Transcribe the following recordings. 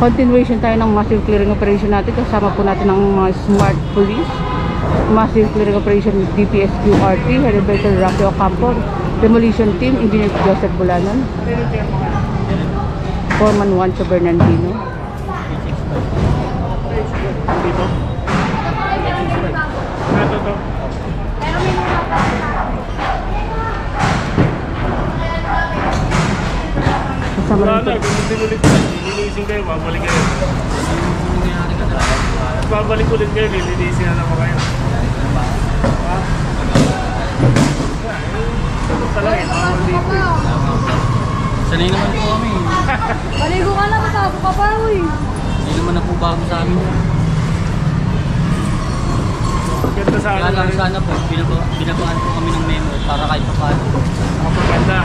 Continuation tayo ng massive clearing operation natin. Kasama po natin ng mga smart police. Massive clearing operation with DPS QRT, headed by Sir Rafi Ocampo. Demolition team, Engineer Joseph Bulanon. Foreman 1 sa Bernardino. Kasama rin po. Lilinisin kayo, babalik kayo. Babalik ulit kayo, lilinisin na naman kayo. Sanay naman po kami. Baligo ka lang, matabo ka pa, uy. Hindi naman na po bago sa amin. Ganda sa Kaya lang sana po, binabaan po kami ng memo para kahit pa paano. Maganda.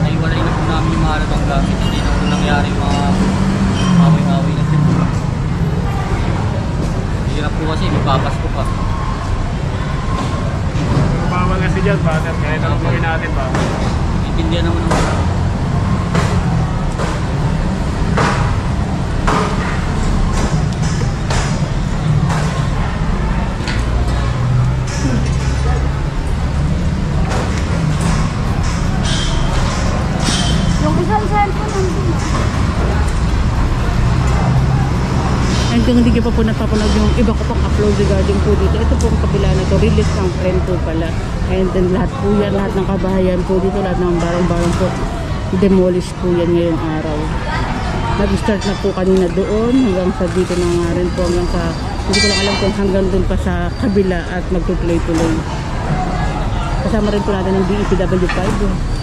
Ay walay na po namin yung mga halatang gamit. Hindi na po nangyari mga away-away na po. Hirap po kasi, may papas ko pa. Bawal kasi dyan, brother. Kaya naman gawin natin ba? Intindihan naman naman. Yung isang cellphone nandun. And kung hindi pa po napapanood yung iba ko pang upload regarding po dito, ito po ang kabila na to, release ng friend po pala. And then lahat po yan, lahat ng kabahayan po dito, lahat ng barang-barang po, demolish po yan ngayong araw. Nag-start na po kanina doon, hanggang sa dito na nga rin po, hanggang sa, hindi ko lang alam kung hanggang doon pa sa kabila at magtutuloy-tuloy. Kasama rin po natin ng DEPW5,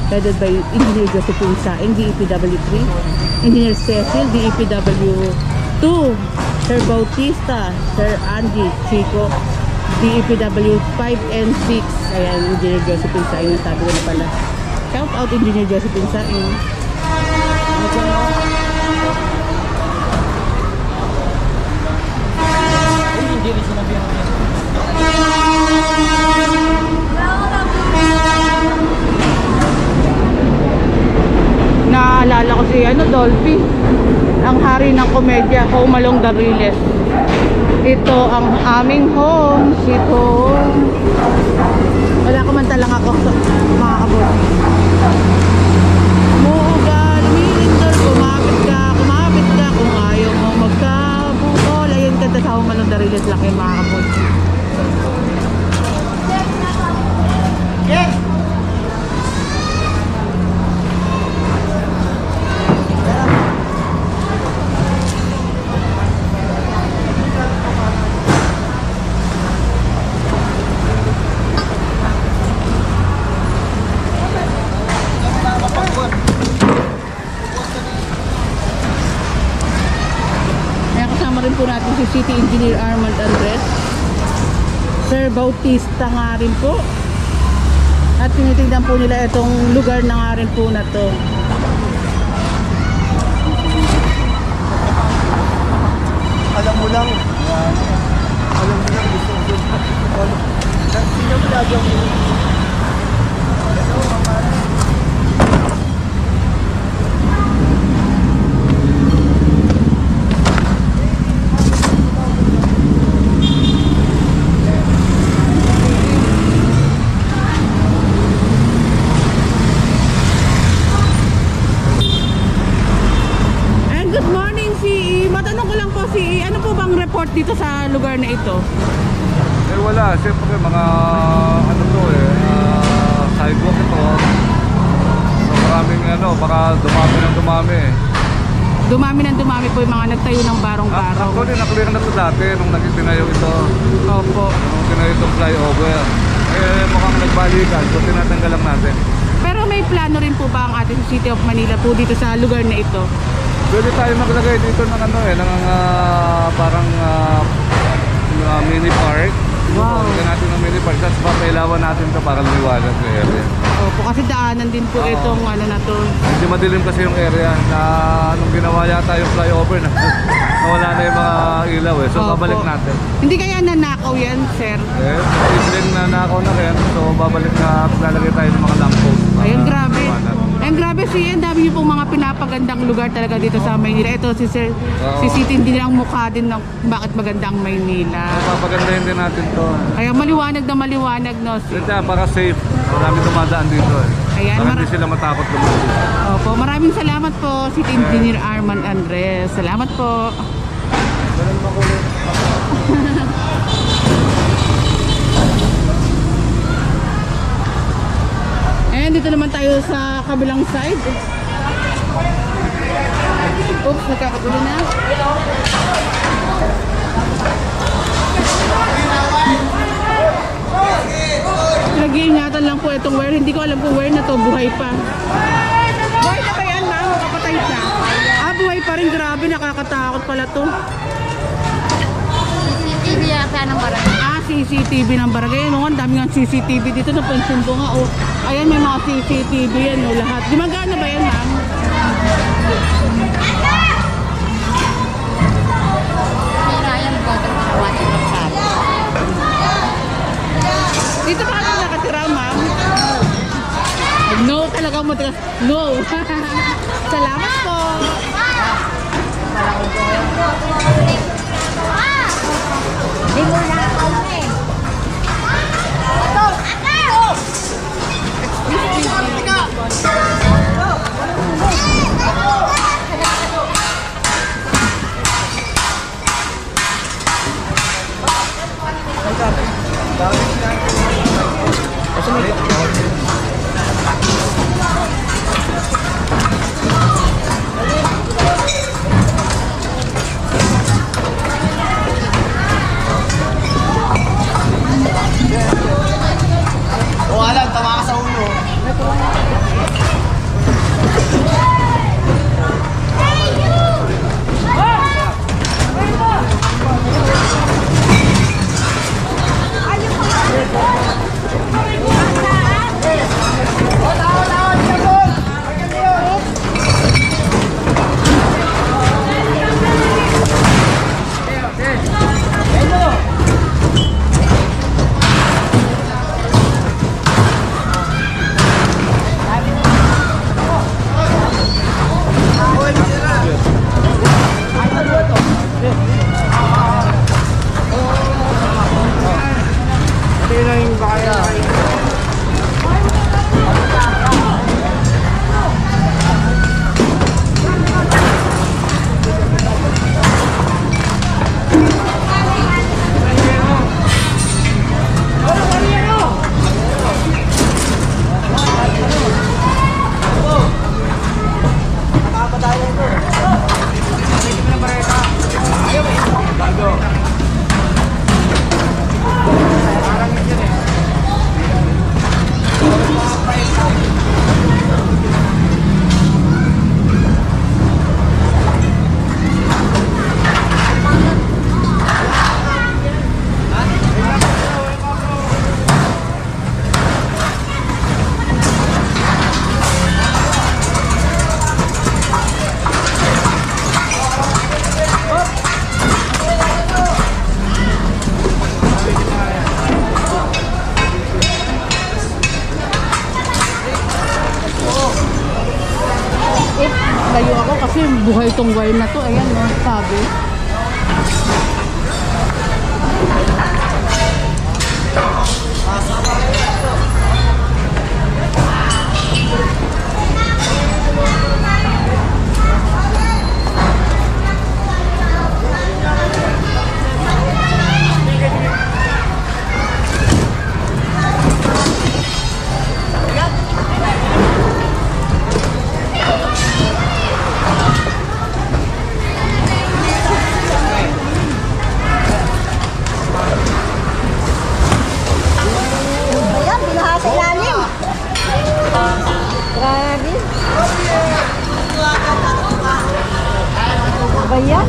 headed by Engineer Joseph Saing, DEPW3, Engineer Cecil, DEPW2, Sir Bautista, Sir Angie, Chico, DEPW 5 and 6. Ayan, Engineer Josephine Saing, nasabi ko na pala. Shout out Engineer Josephine Saing. Hindi rin sinabi ako. Naalala ko si Dolphy, ang hari ng komedya, Home Along the Riles. Ito ang aming home, sweet home. Wala ko man talang ako mga kabot. Muugal, lumilindol, kumapit ka kung ayaw mo magkabukol. Ayun kanta sa Home Along the Riles lang yung mga kabot. Yes! Rin po natin si City Engineer Armand Andres, Sir Bautista nga rin po, at tinitignan po nila itong lugar na nga rin po na to. Alam mo lang gusto ko sino mo lagi ako dito sa lugar na ito? Eh wala, siyempre mga ano to sidewalk ito. So maraming baka dumami Dumami po yung mga nagtayo ng barong-barong. Actually naklear na to dati nung nagtinayo ito. Opo. Nung tinayo itong flyover. Eh mukhang nagbalikan, so tinatanggal lang natin. Pero may plano rin po ba ang ating City of Manila po dito sa lugar na ito? Pwede tayo maglagay dito ng parang mini park. Wow. Lagyan natin ng mini park. Tapos papailawan natin ito para lumiwagan sa area. Opo, kasi daanan din po itong ano na to. Medyo madilim kasi yung area na nung ginawa yata yung flyover na nawala na yung mga ilaw So babalik natin. Hindi kaya nanakaw yan, sir? Simpleng nanakaw na rin. So babalik na lalagay tayo ng mga lamppost. Ayun, grabe. And grabe siya, dami niyo pong mga pinapagandang lugar talaga dito sa Maynila. Ito si Sir, si City, hindi lang mukha din ng bakit maganda ang Maynila. Papagandahin din natin to. Kaya maliwanag na maliwanag, no? Kaya baka safe. Marami dumadaan dito eh. Ayan, Baka hindi sila matakot dumadaan. Opo, maraming salamat po, City Engineer Arman Andres. Salamat po. And dito naman tayo sa kabilang side. Oops, nagkakagulo na. Nag-iingatan lang po itong wire. Hindi ko alam kung wire na to, buhay pa. Buhay na ba yan, ma'am? Kapatay na. Buhay pa rin. Grabe, nakakatakot pala to. CCTV yata ng barangay. CCTV ng barangay. Ano nga, ang dami nga CCTV dito. Napansin ko nga. Oh. Ayan, may mga CCTV yan. Oh, lahat. Gumagana ba yan, ma'am? Sira yung bottom ng water ng sala. Dito pa ka nakatira, ma'am? No, talaga mo tira. No. Salamat po. Di mo na ako eh. Layo ako kasi buhay tong wire na to. Ayan, no, sabi. Ba yan?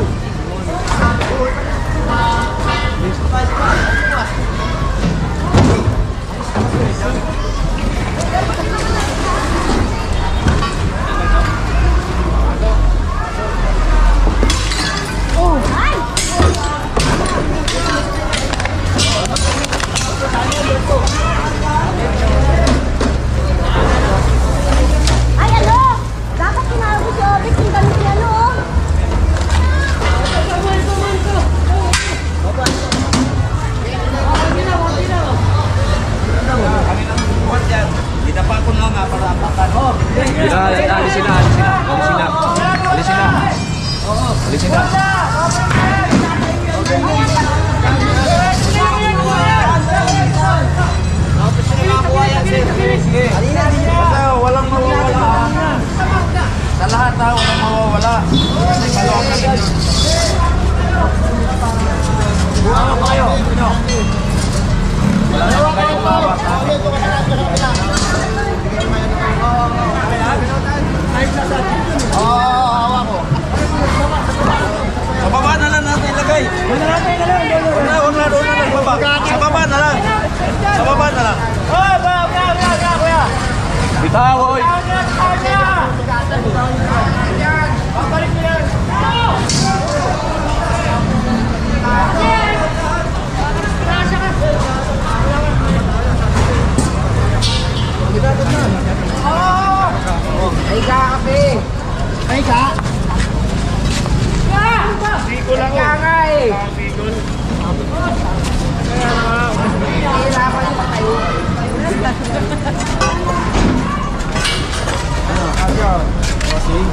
Ay, ano? Alisin na, alisin na, alisin na, alisin na, alisin na, alisin na. Walang mawawala. Sa lahat ha, walang mawawala. Malawang natin yun. Buwan mo kayo. Wala naman kayong bawas ha. Hawa ko. Sa baba na lang natin ilagay. Huwag na nagbaba. Sa baba na lang. Sa baba na lang. Kuya. Bitaw, oy. Babalik mo yan. Ay ka, kape. Ay ka. Bicol ako. Kaya nga eh. Bicol. Hirapan yung patayo. Ano? Asya. Bossing.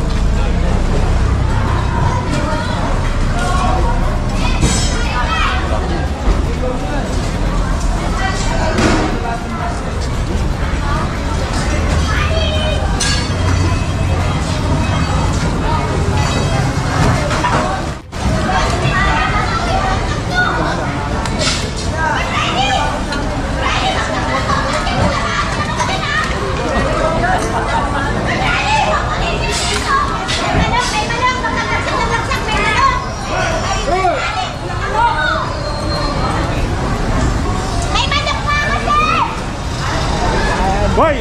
Hoy!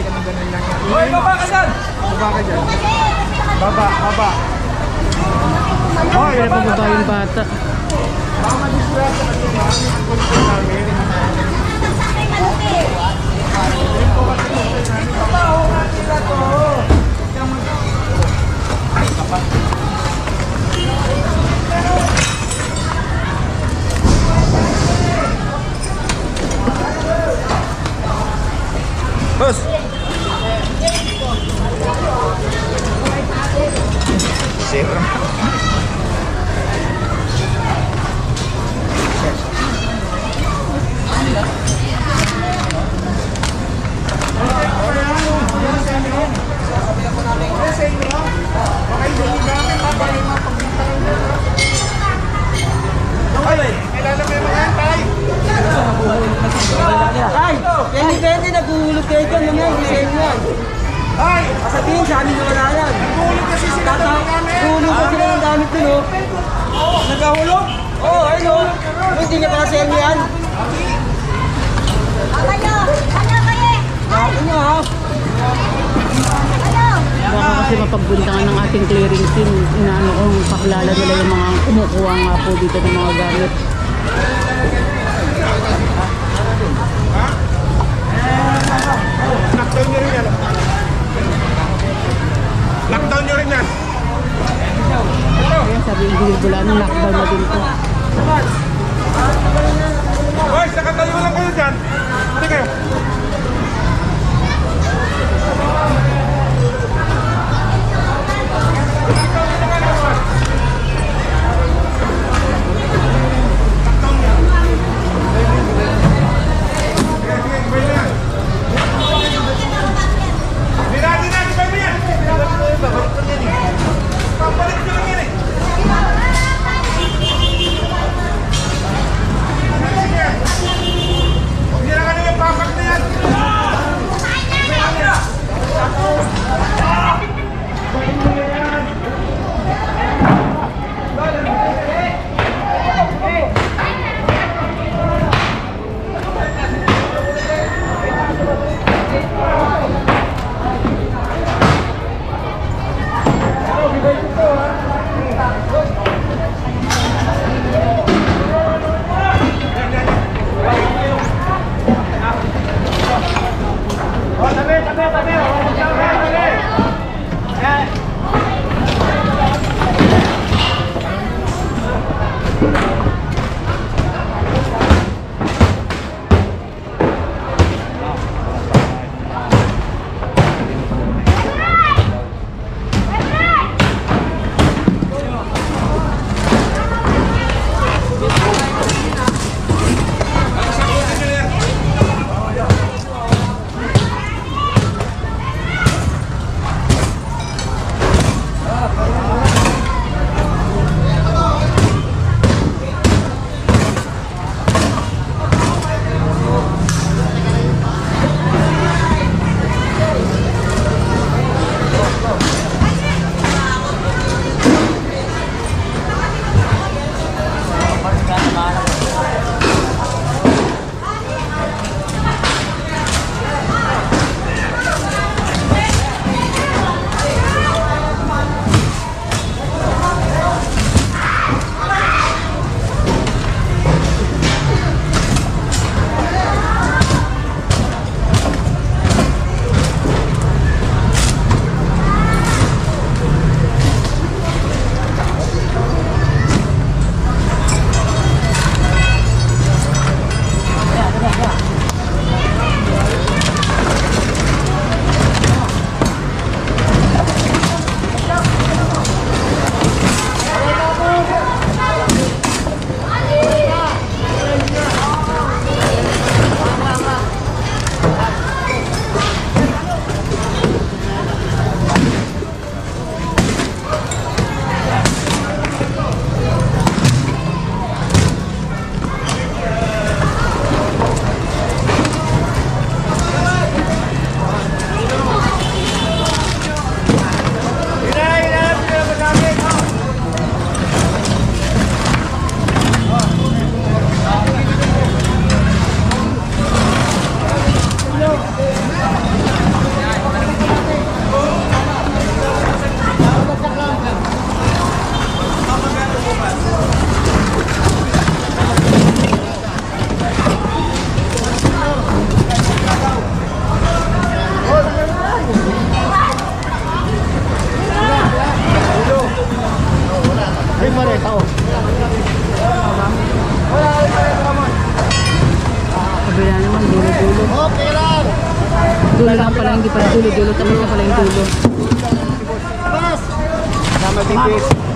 Hoy, baba ka dyan! Baba ka dyan. Baba, baba. Hoy! Kaya pababa yung bata. Boss! Zero. Ay! Hindi pwede, naguhulog kayo dyan, mga design yan. Ay! Sabihin sa amin na wala yan. Naguhulog kasi sila ng damit dun, oh. Nagahulog? Oo, ayun, oh. Hindi niya pa kasi yan. Ano, ha? Baka kasi mapagbuntangan ng ating clearing team. Inaano kung pakilala nila yung mga kumukuha nga po dito ng mga gamit. Lockdown nyo rin yan. Lockdown nyo rin yan. Kaya sabi yung Bilbulano, lockdown na din po. Hoy, sakatayo lang kayo dyan. Hindi kayo. Dulo lang pala, hindi pala dulo. Tapos na pala yung dulo. Sama tipis.